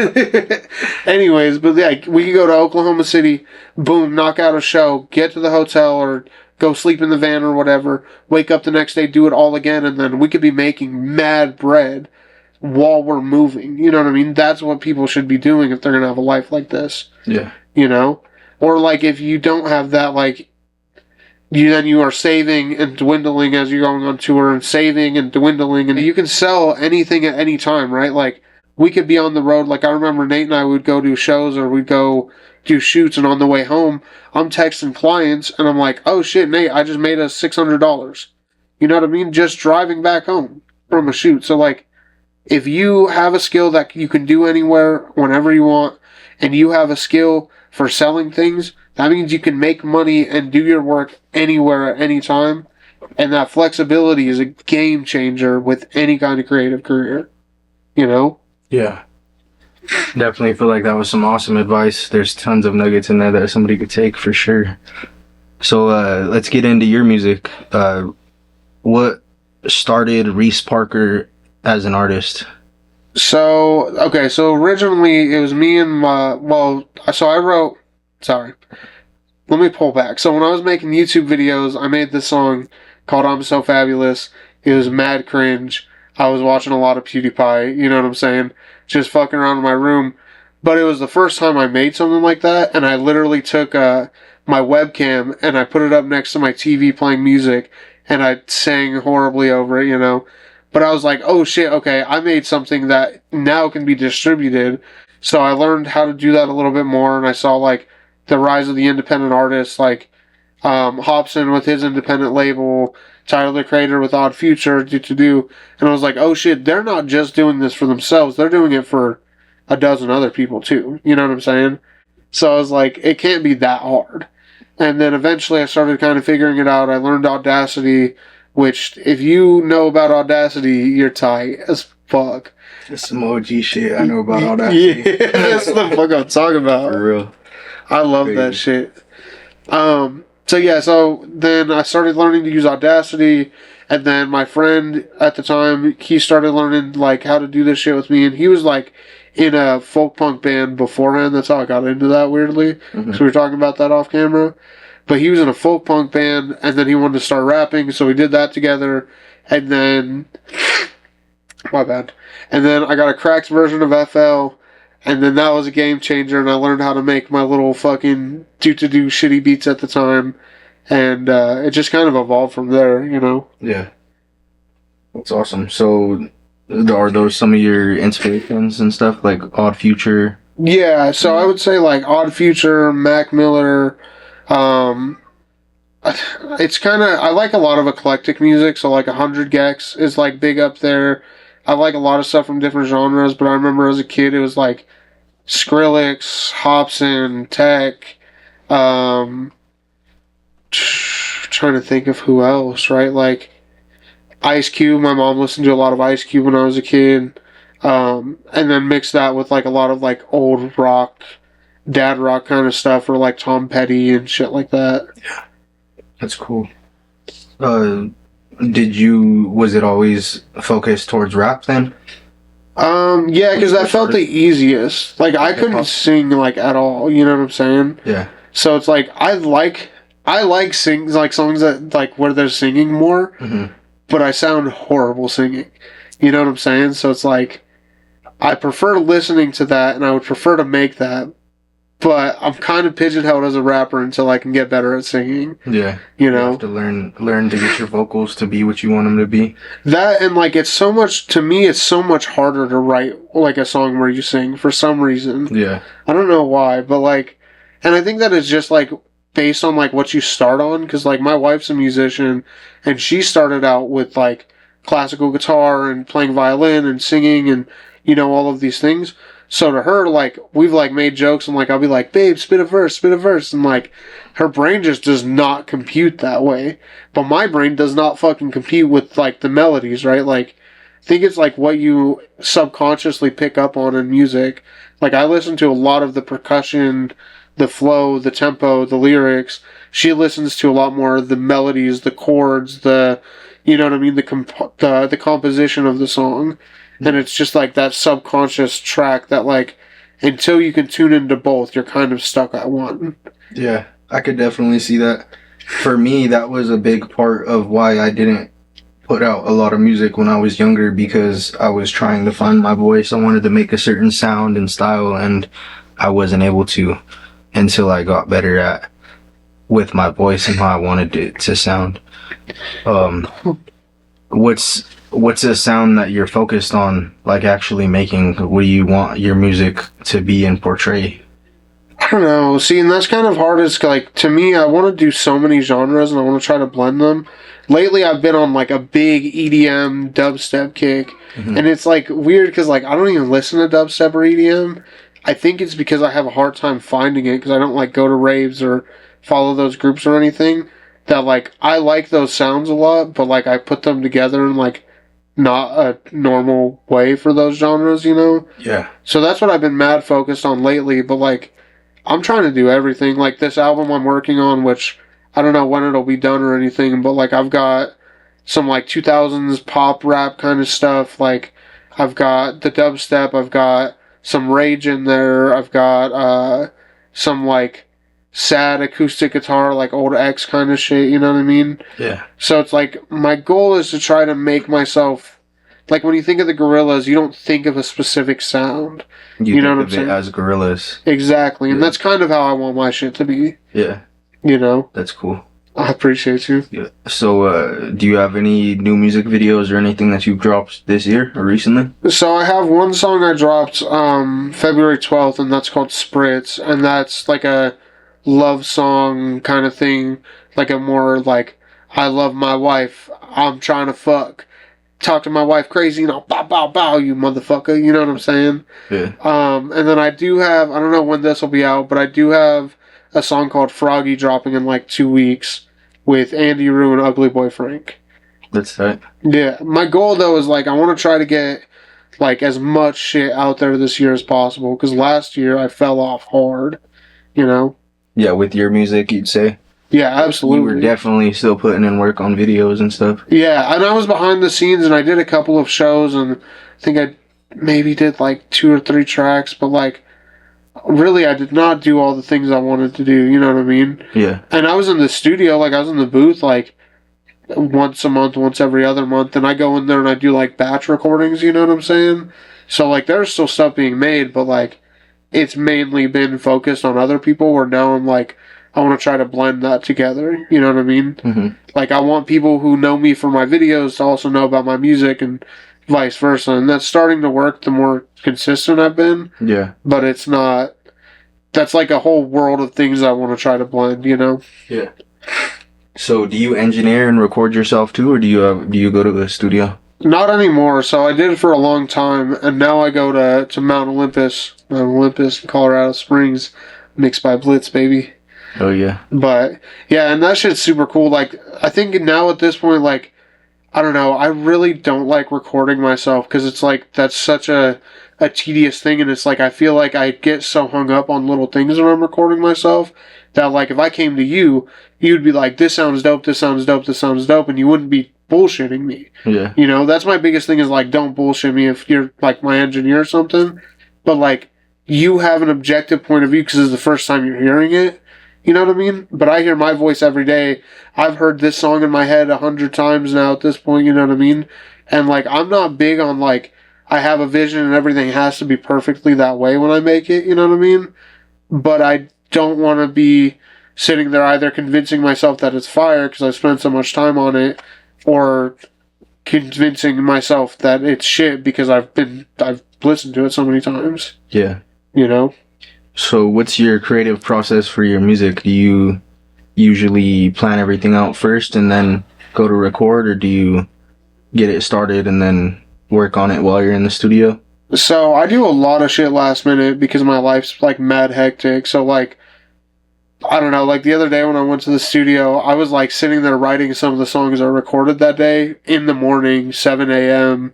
Anyways, but yeah, we could go to Oklahoma City, boom, knock out a show, get to the hotel or go sleep in the van or whatever, wake up the next day, do it all again, and then we could be making mad bread while we're moving. You know what I mean? That's what people should be doing if they're going to have a life like this. Yeah. You know? Or like if you don't have that, like, you are saving and dwindling as you're going on tour and saving and dwindling, and you can sell anything at any time, right? Like, we could be on the road. Like, I remember Nate and I would go do shows or we'd go do shoots, and on the way home, I'm texting clients and I'm like, oh shit, Nate, I just made us $600. You know what I mean? Just driving back home from a shoot. So like, if you have a skill that you can do anywhere, whenever you want, and you have a skill for selling things, that means you can make money and do your work anywhere at any time. And that flexibility is a game changer with any kind of creative career. You know? Yeah. Definitely feel like that was some awesome advice. There's tons of nuggets in there that somebody could take for sure. So let's get into your music. What started Reece Parker as an artist? So originally it was me and let me pull back. So when I was making YouTube videos, I made this song called I'm So Fabulous. It was mad cringe. I was watching a lot of PewDiePie, you know what I'm saying? Just fucking around in my room. But it was the first time I made something like that, and I literally took my webcam and I put it up next to my TV playing music, and I sang horribly over it, you know? But I was like, oh shit, okay, I made something that now can be distributed. So I learned how to do that a little bit more, and I saw like the rise of the independent artists, like Hobson with his independent label, Tyler the Creator with Odd Future, and I was like, oh shit, they're not just doing this for themselves, they're doing it for a dozen other people too, you know what I'm saying? So I was like, it can't be that hard. And then eventually I started kind of figuring it out. I learned Audacity, which, if you know about Audacity, you're tight as fuck. That's some OG shit. I know about Audacity. Yeah, that's the fuck I'm talking about. For real. I love that shit. So then I started learning to use Audacity, and then my friend at the time, he started learning like how to do this shit with me, and he was like in a folk punk band beforehand. That's how I got into that, weirdly. Mm-hmm. So we were talking about that off camera. But he was in a folk punk band, and then he wanted to start rapping, so we did that together, and then my bad. And then I got a cracked version of FL, and then that was a game changer, and I learned how to make my little fucking do shitty beats at the time, and it just kind of evolved from there, you know? Yeah. That's awesome. So, are those some of your inspirations and stuff, like Odd Future? Yeah, so I would say like Odd Future, Mac Miller. It's kind of, I like a lot of eclectic music, so like 100 Gex is like big up there. I like a lot of stuff from different genres, but I remember as a kid it was like Skrillex, Hobson, Tech, trying to think of who else, right? Like Ice Cube. My mom listened to a lot of Ice Cube when I was a kid, and then mix that with like a lot of like old rock, dad rock kind of stuff, or like Tom Petty and shit like that. Yeah, that's cool. Was it always focused towards rap then? Yeah, because that felt the easiest. Like, I couldn't sing like at all, you know what I'm saying? Yeah. So it's like I like songs that like where they're singing more, Mm-hmm. but I sound horrible singing. You know what I'm saying? So it's like I prefer listening to that, and I would prefer to make that. But I'm kind of pigeonholed as a rapper until I can get better at singing. Yeah. You know? You have to learn to get your vocals to be what you want them to be. That, and like, it's so much harder to write like a song where you sing for some reason. Yeah. I don't know why, but like, and I think that it's just like based on like what you start on, because like my wife's a musician, and she started out with like classical guitar and playing violin and singing and, you know, all of these things. So to her, like, we've, like, made jokes and, like, I'll be like, babe, spit a verse. And, like, her brain just does not compute that way. But my brain does not fucking compute with, like, the melodies, right? Like, I think it's, like, what you subconsciously pick up on in music. Like, I listen to a lot of the percussion, the flow, the tempo, the lyrics. She listens to a lot more of the melodies, the chords, you know what I mean, the composition of the song. And it's just like that subconscious track that, like, until you can tune into both, you're kind of stuck at one. Yeah, I could definitely see that. For me, that was a big part of why I didn't put out a lot of music when I was younger, because I was trying to find my voice. I wanted to make a certain sound and style, and I wasn't able to until I got better at with my voice and how I wanted it to sound. What's a sound that you're focused on, like, actually making? What do you want your music to be and portray? I don't know. See, and that's kind of hard. It's like, to me, I want to do so many genres and I want to try to blend them. Lately, I've been on, like, a big EDM dubstep kick. Mm-hmm. And it's, like, weird because, like, I don't even listen to dubstep or EDM. I think it's because I have a hard time finding it because I don't, like, go to raves or follow those groups or anything. That, like, I like those sounds a lot, but, like, I put them together in, like, not a normal way for those genres, you know? Yeah. So that's what I've been mad focused on lately, but, like, I'm trying to do everything. Like, this album I'm working on, which I don't know when it'll be done or anything, but, like, I've got some, like, 2000s pop rap kind of stuff. Like, I've got the dubstep, I've got some rage in there, I've got some, like, sad acoustic guitar, like old X kind of shit, you know what I mean? Yeah. So it's like, my goal is to try to make myself, like, when you think of the Gorillaz, you don't think of a specific sound. You know think what I'm of saying? it as Gorillaz. Exactly, Yeah. and that's kind of how I want my shit to be. Yeah. You know? That's cool. I appreciate you. Yeah. So, do you have any new music videos or anything that you've dropped this year or recently? So I have one song I dropped February 12th, and that's called Spritz, and that's like a love song kind of thing, like a more like, I love my wife, I'm trying to fuck, talk to my wife crazy, and I'll bow, bow, bow, you motherfucker, you know what I'm saying? Yeah. And then I do have, I don't know when this will be out, but I do have a song called Froggy dropping in like 2 weeks with Andy Rue and Ugly Boy Frank. That's right. Yeah, my goal though is, like, I want to try to get, like, as much shit out there this year as possible, because last year I fell off hard, you know? Yeah, with your music, you'd say? Yeah, absolutely. You were definitely still putting in work on videos and stuff. Yeah, and I was behind the scenes, and I did a couple of shows, and I think I maybe did like 2 or 3 tracks, but, like, really I did not do all the things I wanted to do, you know what I mean? Yeah. And I was in the studio, like, I was in the booth, like, once a month, once every other month, and I go in there and I do, like, batch recordings, you know what I'm saying? So, like, there's still stuff being made, but, like, it's mainly been focused on other people, where now I'm like, I want to try to blend that together, you know what I mean? Mm-hmm. Like, I want people who know me from my videos to also know about my music, and vice versa, and that's starting to work the more consistent I've been. Yeah. But it's not, that's like a whole world of things I want to try to blend, you know? Yeah. So, do you engineer and record yourself too, or do you go to the studio? Not anymore. So I did it for a long time, and now I go to Mount Olympus in Colorado Springs, mixed by Blitz, baby. Oh yeah. But yeah, and that shit's super cool. Like, I think now at this point, like, I don't know, I really don't like recording myself, because it's like, that's such a tedious thing, and it's like, I feel like I get so hung up on little things when I'm recording myself, that, like, if I came to you, you'd be like, this sounds dope, this sounds dope, this sounds dope, and you wouldn't be bullshitting me. Yeah. You know, that's my biggest thing, is, like, don't bullshit me if you're, like, my engineer or something, but, like, you have an objective point of view because it's the first time you're hearing it. You know what I mean? But I hear my voice every day. I've heard this song in my head 100 times now at this point, you know what I mean? And, like, I'm not big on, like, I have a vision and everything has to be perfectly that way when I make it, you know what I mean? But I don't want to be sitting there either convincing myself that it's fire because I spent so much time on it, or convincing myself that it's shit because I've listened to it so many times. Yeah. You know? So, what's your creative process for your music? Do you usually plan everything out first and then go to record, or do you get it started and then work on it while you're in the studio? So I do a lot of shit last minute because my life's like mad hectic. So like, I don't know, like the other day when I went to the studio, I was like sitting there writing some of the songs I recorded that day in the morning, 7 a.m.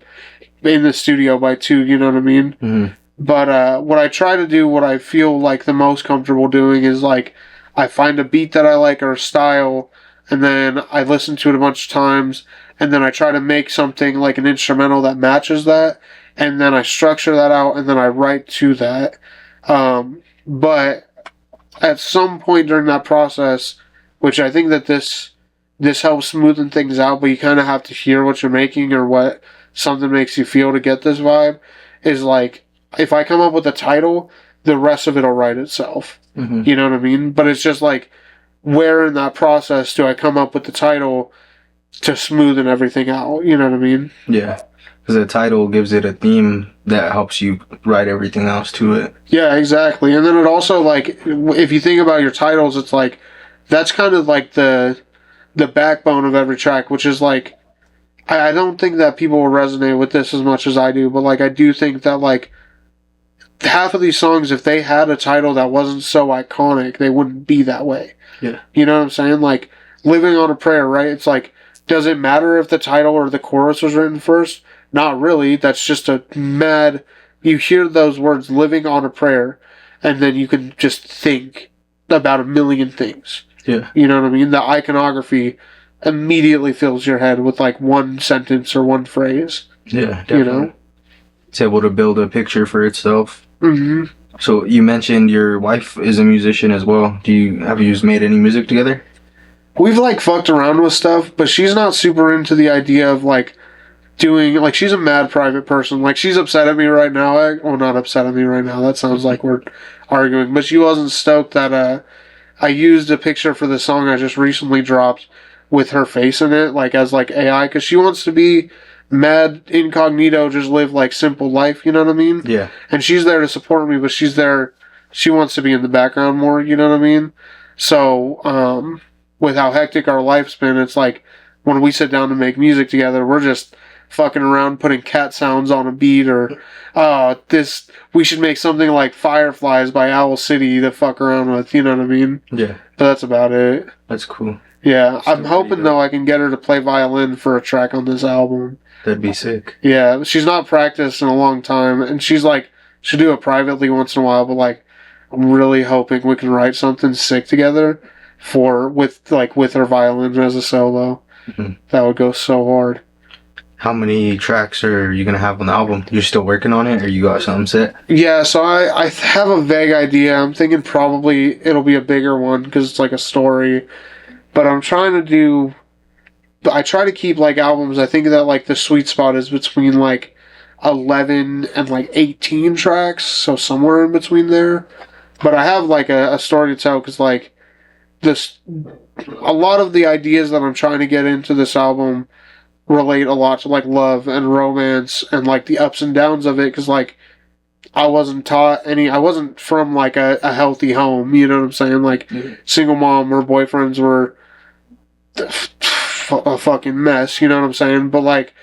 in the studio by 2, you know what I mean? Mm-hmm. But what I try to do, what I feel like the most comfortable doing is like, I find a beat that I like or a style, and then I listen to it a bunch of times, and then I try to make something like an instrumental that matches that, and then I structure that out, and then I write to that. But at some point during that process, which I think that this helps smoothen things out, but you kind of have to hear what you're making or what something makes you feel to get this vibe, is like, if I come up with a title, the rest of it will write itself. Mm-hmm. You know what I mean? But it's just like, where in that process do I come up with the title to smoothen everything out? You know what I mean? Yeah. Because the title gives it a theme that helps you write everything else to it. Yeah, exactly. And then it also, like, if you think about your titles, it's like, that's kind of like the backbone of every track, which is like, I don't think that people will resonate with this as much as I do, but like, I do think that like, half of these songs, if they had a title that wasn't so iconic, they wouldn't be that way. Yeah. You know what I'm saying? Like, Living on a Prayer, right? It's like, does it matter if the title or the chorus was written first? Not really. That's just a mad... You hear those words, living on a prayer, and then you can just think about a million things. Yeah. You know what I mean? The iconography immediately fills your head with like one sentence or one phrase. Yeah, definitely. You know? It's able to build a picture for itself. Mm-hmm. So you mentioned your wife is a musician as well. Have you made any music together? We've like fucked around with stuff, but she's not super into the idea of like doing, like, she's a mad private person. Like, she's upset at me right now. Well, not upset at me right now. That sounds like we're arguing. But she wasn't stoked that I used a picture for the song I just recently dropped with her face in it, like as like AI, because she wants to be mad incognito, just live like simple life. You know what I mean? Yeah. And she's there to support me, but she's there. She wants to be in the background more. You know what I mean? So, with how hectic our life's been, it's like when we sit down to make music together, we're just fucking around putting cat sounds on a beat, or we should make something like Fireflies by Owl City to fuck around with, you know what I mean? Yeah. But that's about it. That's cool. Yeah, I'm hoping though I can get her to play violin for a track on this album. That'd be sick. Yeah, she's not practiced in a long time, and she's like, she'll do it privately once in a while, but like, I'm really hoping we can write something sick together with her violin as a solo. Mm-hmm. That would go so hard. How many tracks are you gonna have on the album? You're still working on it, or you got something set? Yeah, so I have a vague idea. I'm thinking probably it'll be a bigger one because it's like a story. But I'm trying to do... I try to keep like albums. I think that like the sweet spot is between like 11 and like 18 tracks, so somewhere in between there. But I have like a story to tell because like a lot of the ideas that I'm trying to get into this album relate a lot to like love and romance and like the ups and downs of it, because like I wasn't from like a healthy home, you know what I'm saying? Like, single mom or boyfriends were a fucking mess, you know what I'm saying? But like,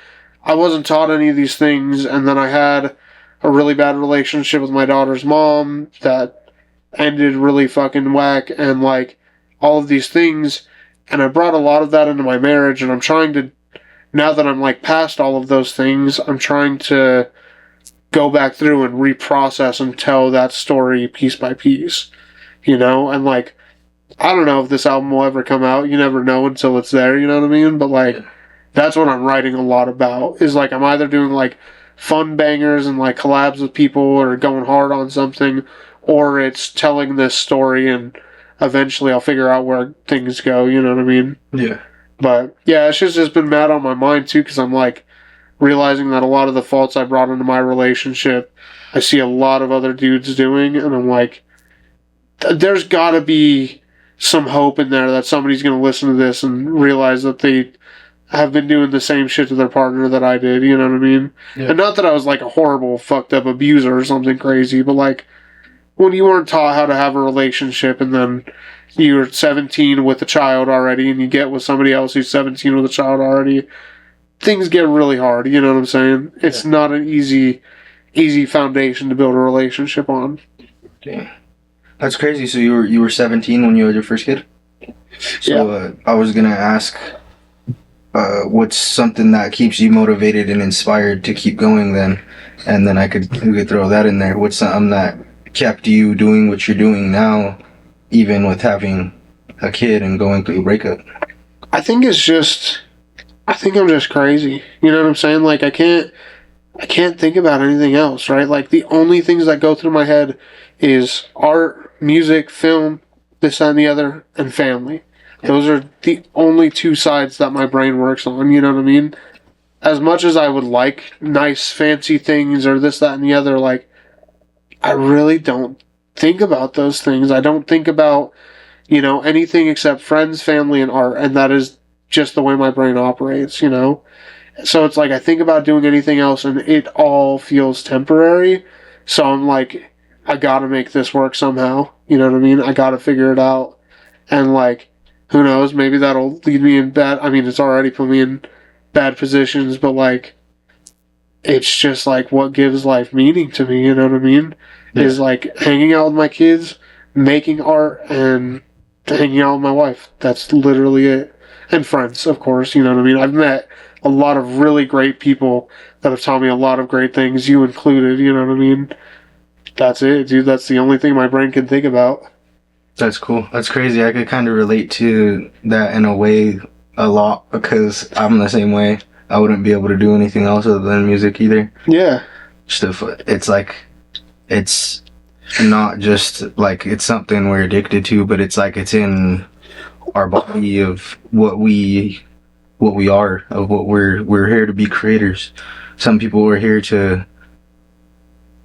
I wasn't taught any of these things, and then I had a really bad relationship with my daughter's mom that ended really fucking whack, and like all of these things, and I brought a lot of that into my marriage, and I'm trying to, now that I'm like past all of those things, I'm trying to go back through and reprocess and tell that story piece by piece, you know? And like, I don't know if this album will ever come out. You never know until it's there, you know what I mean? But like, that's what I'm writing a lot about, is like, I'm either doing like fun bangers and like collabs with people or going hard on something, or it's telling this story and eventually I'll figure out where things go, you know what I mean? Yeah. But yeah, it's just been mad on my mind too, because I'm like realizing that a lot of the faults I brought into my relationship, I see a lot of other dudes doing, and I'm like, there's gotta be some hope in there that somebody's gonna listen to this and realize that they have been doing the same shit to their partner that I did, you know what I mean? Yeah. And not that I was like a horrible, fucked up abuser or something crazy, but like, when you weren't taught how to have a relationship, and then you're 17 with a child already, and you get with somebody else who's 17 with a child already, things get really hard. You know what I'm saying? It's not an easy foundation to build a relationship on. Damn. That's crazy. So you were 17 when you had your first kid? So I was gonna ask, what's something that keeps you motivated and inspired to keep going then? And then we could throw that in there. What's something that kept you doing what you're doing now, even with having a kid and going through a breakup? I think I'm just crazy. You know what I'm saying? Like I can't think about anything else, right? Like the only things that go through my head is art, music, film, this, that, and the other, and family. Those are the only two sides that my brain works on, you know what I mean? As much as I would like nice, fancy things or this, that, and the other, like, I really don't think about those things. I don't think about, anything except friends, family, and art, and that is just the way my brain operates, So it's like I think about doing anything else and it all feels temporary. So I'm like, I gotta make this work somehow. You know what I mean? I gotta figure it out. And like, who knows? Maybe that'll lead me in bad. I mean, it's already put me in bad positions, but like, it's just like what gives life meaning to me. You know what I mean? Yeah. Is like hanging out with my kids, making art, and hanging out with my wife. That's literally it. And friends, of course. You know what I mean? I've met a lot of really great people that have taught me a lot of great things, you included, you know what I mean? That's it, dude. That's the only thing my brain can think about. That's cool. That's crazy. I could kind of relate to that in a way a lot because I'm the same way. I wouldn't be able to do anything else other than music either. Yeah. It's like, it's not just like it's something we're addicted to, but it's like it's in our body of what we are, of what we're here to be creators. Some people are here to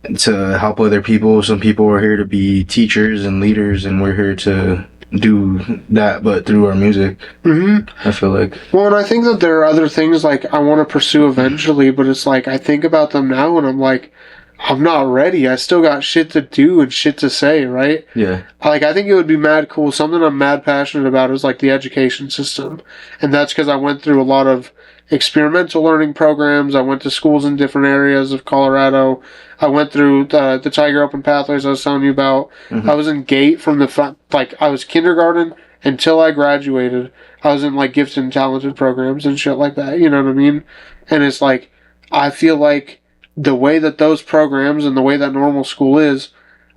help other people. Some people are here to be teachers and leaders, and we're here to do that, but through our music. Mm-hmm. I feel like. Well, and I think that there are other things like I want to pursue eventually, but it's like I think about them now and I'm like, I'm not ready. I still got shit to do and shit to say, right? Yeah. Like, I think it would be mad cool. Something I'm mad passionate about is, like, the education system. And that's because I went through a lot of experimental learning programs. I went to schools in different areas of Colorado. I went through the Tiger Open Pathways I was telling you about. Mm-hmm. I was in GATE from I was kindergarten until I graduated. I was in, like, gifted and talented programs and shit like that. You know what I mean? And it's like, I feel like the way that those programs and the way that normal school is,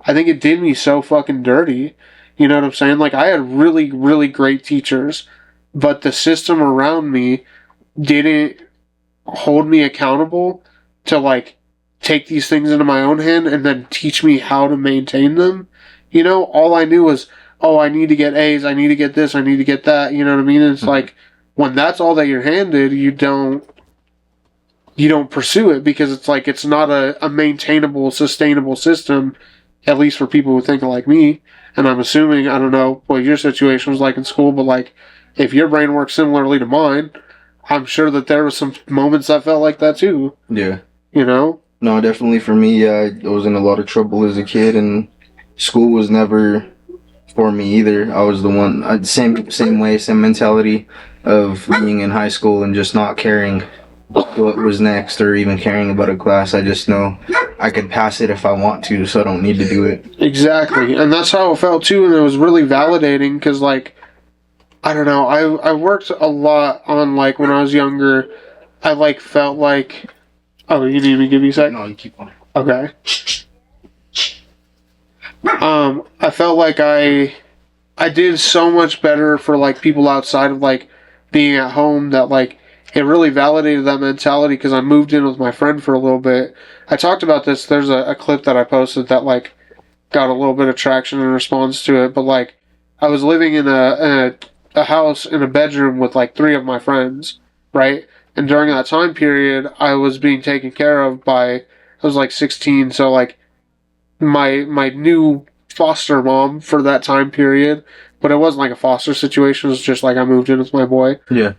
I think it did me so fucking dirty. You know what I'm saying? Like, I had really, really great teachers, but the system around me didn't hold me accountable to, like, take these things into my own hand and then teach me how to maintain them. You know, all I knew was, oh, I need to get A's, I need to get this, I need to get that. You know what I mean? And it's like, when that's all that you're handed, you don't pursue it because it's like it's not a maintainable, sustainable system, at least for people who think like me. And I'm assuming, I don't know what your situation was like in school, but like if your brain works similarly to mine, I'm sure that there were some moments I felt like that too. Yeah. You know? No, definitely for me, I was in a lot of trouble as a kid and school was never for me either. I was the one, same way, same mentality of being in high school and just not caring what was next or even caring about a class. I just know I could pass it if I want to, so I don't need to do it. Exactly. And that's how it felt too, and it was really validating because, like, I don't know, I worked a lot on, like, when I was younger, I, like, felt like... Oh, you need me to give you a sec? No, you keep on. Okay. I felt like I did so much better for, like, people outside of, like, being at home that, like, it really validated that mentality because I moved in with my friend for a little bit. I talked about this. There's a clip that I posted that, like, got a little bit of traction in response to it. But, like, I was living in a house in a bedroom with, like, 3 of my friends, right? And during that time period, I was being taken care of by, I was, like, 16. So, like, my new foster mom for that time period. But it wasn't, like, a foster situation. It was just, like, I moved in with my boy. Yeah.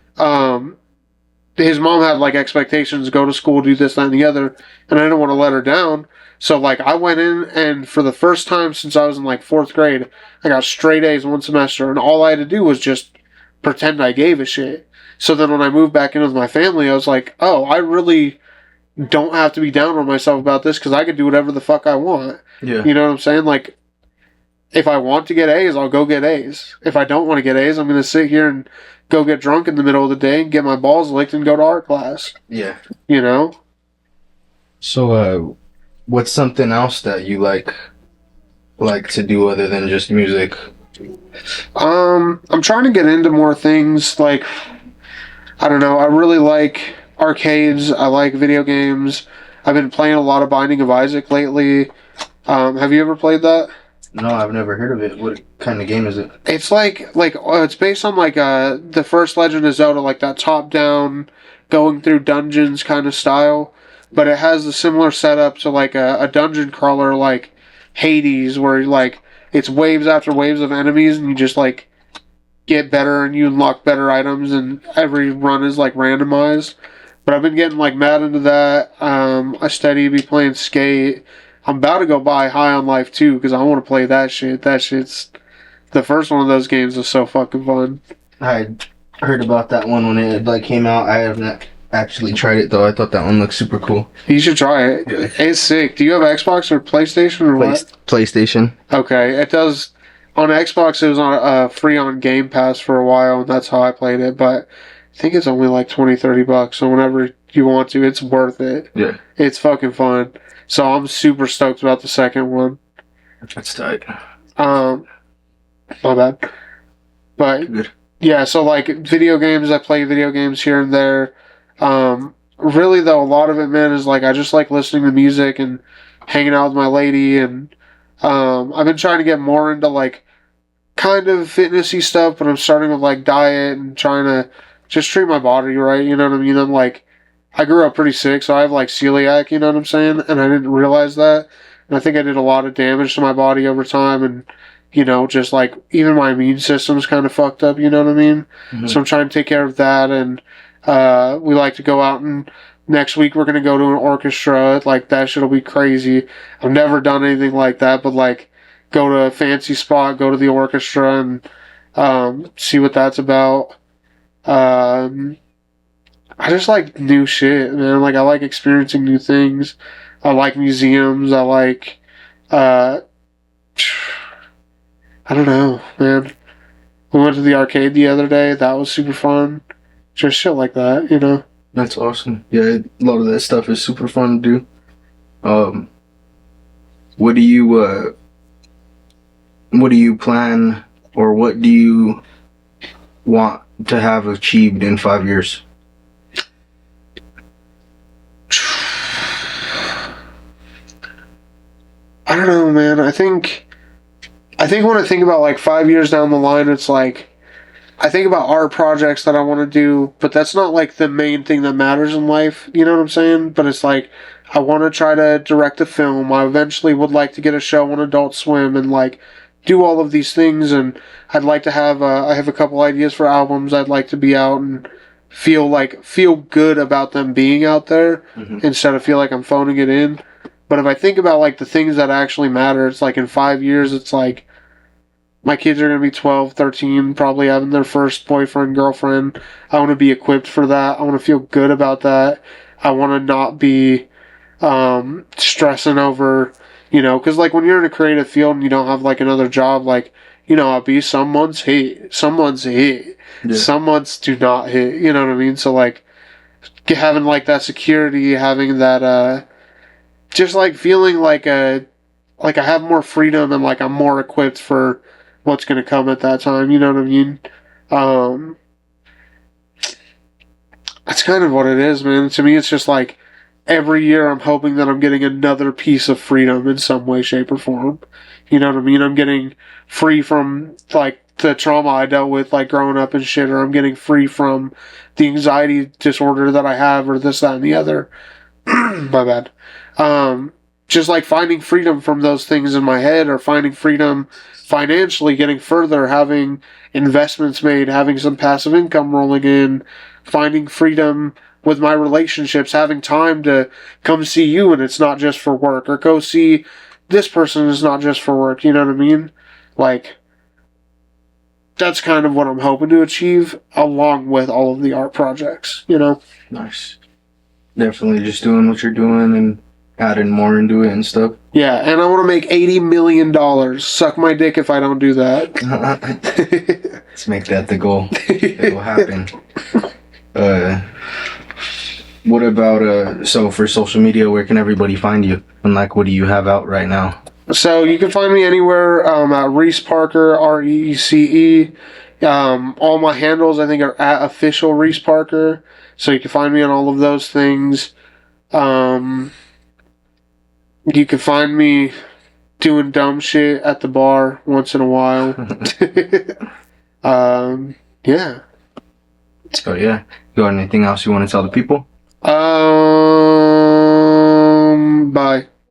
His mom had, like, expectations, go to school, do this, that, and the other, and I didn't want to let her down. So, like, I went in, and for the first time since I was in, like, 4th grade, I got straight A's one semester, and all I had to do was just pretend I gave a shit. So then when I moved back in with my family, I was like, oh, I really don't have to be down on myself about this because I could do whatever the fuck I want. Yeah. You know what I'm saying? Like, if I want to get A's, I'll go get A's. If I don't want to get A's, I'm going to sit here and go get drunk in the middle of the day and get my balls licked and go to art class. Yeah. You know? So, what's something else that you like to do other than just music? I'm trying to get into more things. Like, I don't know. I really like arcades. I like video games. I've been playing a lot of Binding of Isaac lately. Have you ever played that? No, I've never heard of it. What kind of game is it? It's it's based on the first Legend of Zelda, like that top down, going through dungeons kind of style, but it has a similar setup to like a dungeon crawler like Hades, where like it's waves after waves of enemies, and you just like get better and you unlock better items, and every run is like randomized. But I've been getting like mad into that. I steady be playing Skate. I'm about to go buy High on Life 2 because I want to play that shit. That shit's... The first one of those games was so fucking fun. I heard about that one when it like came out. I haven't actually tried it though. I thought that one looked super cool. You should try it. Yeah. It's sick. Do you have Xbox or PlayStation or what? PlayStation. Okay, it does... On Xbox, it was on free on Game Pass for a while, and that's how I played it. But I think it's only like $20-$30, so whenever you want to, it's worth it. Yeah. It's fucking fun. So I'm super stoked about the second one. That's tight. My bad. But Good. yeah, so like video games, I play video games here and there. Really though, a lot of it, man, is like I just like listening to music and hanging out with my lady, and I've been trying to get more into like kind of fitnessy stuff, but I'm starting with like diet and trying to just treat my body right. You know what I mean? I'm like, I grew up pretty sick, so I have like celiac, you know what I'm saying? And I didn't realize that. And I think I did a lot of damage to my body over time, and, you know, just like even my immune system's kind of fucked up, you know what I mean? Mm-hmm. So I'm trying to take care of that, and we like to go out, and next week we're going to go to an orchestra. Like, that shit'll be crazy. I've never done anything like that, but like, go to a fancy spot, go to the orchestra, and see what that's about. I just like new shit, man. Like, I like experiencing new things. I like museums. I like, I don't know, man. We went to the arcade the other day. That was super fun. Just shit like that, you know? That's awesome. Yeah, a lot of that stuff is super fun to do. What do you plan, or what do you want to have achieved in 5 years? I don't know, man. I think when I think about like 5 years down the line, it's like I think about art projects that I want to do, but that's not like the main thing that matters in life. You know what I'm saying? But it's like I want to try to direct a film. I eventually would like to get a show on Adult Swim and like do all of these things. And I'd like to have I have a couple ideas for albums I'd like to be out and feel good about them being out there instead of feel like I'm phoning it in. But if I think about like the things that actually matter, it's like in 5 years, it's like my kids are going to be 12, 13, probably having their first boyfriend, girlfriend. I want to be equipped for that. I want to feel good about that. I want to not be stressing over, you know, because like when you're in a creative field and you don't have like another job, like, you know, I'll be some months hit, some months hit, some months do not hit, you know what I mean? So like having like that security, having that, just like feeling like I have more freedom and like I'm more equipped for what's going to come at that time. You know what I mean? That's kind of what it is, man. To me, it's just like every year I'm hoping that I'm getting another piece of freedom in some way, shape, or form. You know what I mean? I'm getting free from like the trauma I dealt with like growing up and shit, or I'm getting free from the anxiety disorder that I have, or this, that, and the other. My bad. Just like finding freedom from those things in my head, or finding freedom financially, getting further, having investments made, having some passive income rolling in, finding freedom with my relationships, having time to come see you and it's not just for work, or go see this person is not just for work, you know what I mean? Like, that's kind of what I'm hoping to achieve, along with all of the art projects, you know? Nice. Definitely just doing what you're doing and adding more into it and stuff. Yeah, and I want to make $80 million. Suck my dick if I don't do that. Let's make that the goal. It will happen. What about, so for social media, where can everybody find you? And like, what do you have out right now? So you can find me anywhere at Reece Parker, REECE. All my handles, I think, are at official Reece Parker. So you can find me on all of those things. You can find me doing dumb shit at the bar once in a while. Yeah. So yeah, you got anything else you want to tell the people? Bye.